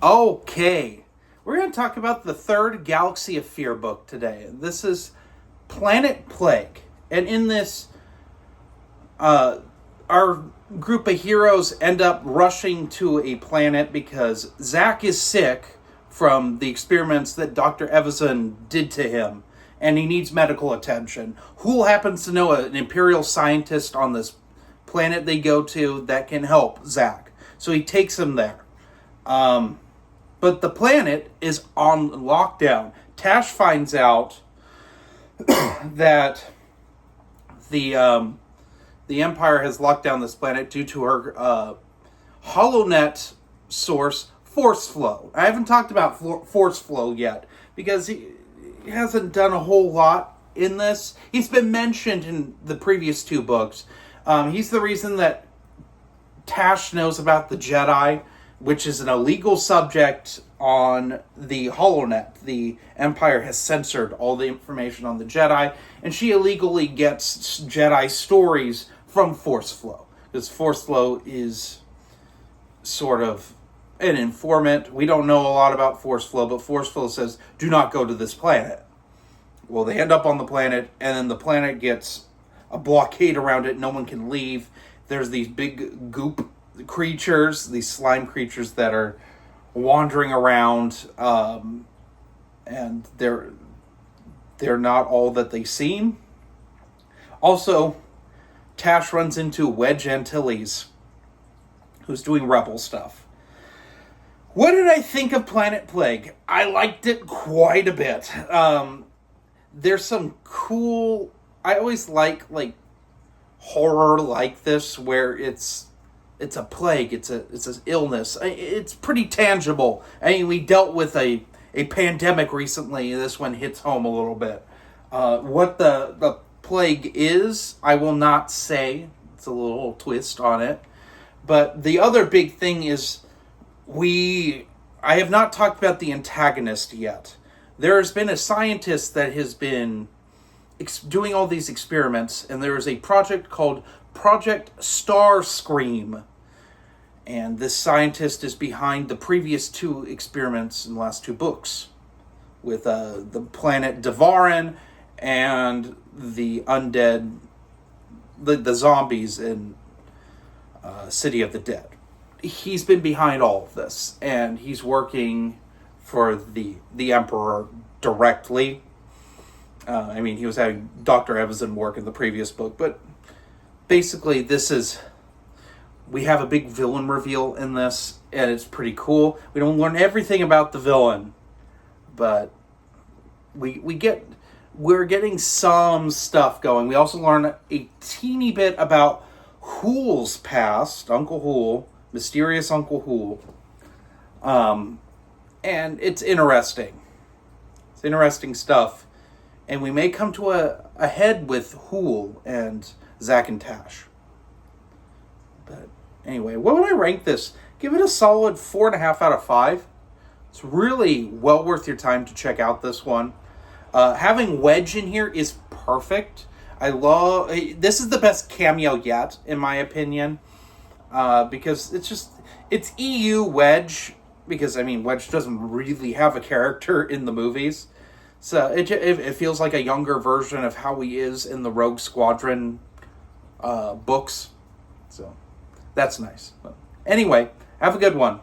Okay, we're going to talk about the third Galaxy of Fear book today. This is Planet Plague. And in this, our group of heroes end up rushing to a planet because Zack is sick from the experiments that Dr. Evazan did to him, and he needs medical attention. Hoole happens to know an Imperial scientist on this planet they go to that can help Zack. So he takes him there. But the planet is on lockdown. Tash finds out that the Empire has locked down this planet due to her HoloNet source, Force Flow. I haven't talked about Force Flow yet because he hasn't done a whole lot in this. He's been mentioned in the previous two books. He's the reason that Tash knows about the Jedi, which is an illegal subject on the HoloNet. The Empire has censored all the information on the Jedi, and she illegally gets Jedi stories from Force Flow. Because Force Flow is sort of an informant. We don't know a lot about Force Flow, but Force Flow says, do not go to this planet. Well, they end up on the planet, and then the planet gets a blockade around it. No one can leave. There's these big goop creatures, these slime creatures that are wandering around, and they're not all that they seem. Also, Tash runs into Wedge Antilles, who's doing rebel stuff. What did I think of Planet Plague? I liked it quite a bit. There's some cool... I always like horror like this, where it's a plague, it's an illness. It's pretty tangible. I mean, we dealt with a pandemic recently. This one hits home a little bit. What the plague is, I will not say. It's a little twist on it. But the other big thing is I have not talked about the antagonist yet. There has been a scientist that has been doing all these experiments, and there is a project called Project Starscream. And this scientist is behind the previous two experiments in the last two books, with the planet Devarin and the undead, the zombies in City of the Dead. He's been behind all of this, and he's working for the Emperor directly. I mean, he was having Dr. Evazan work in the previous book, but basically we have a big villain reveal in this, and it's pretty cool. We don't learn everything about the villain, but we're getting some stuff going. We also learn a teeny bit about Hoole's past, Uncle Hoole, mysterious Uncle Hoole. And it's interesting. It's interesting stuff. And we may come to a head with Hoole and Zack and Tash. But anyway, what would I rank this? Give it a solid 4.5 out of 5. It's really well worth your time to check out this one. Having Wedge in here is perfect. This is the best cameo yet, in my opinion. Because it's EU Wedge. Because, I mean, Wedge doesn't really have a character in the movies. So it feels like a younger version of how he is in the Rogue Squadron books. So that's nice. But anyway, have a good one.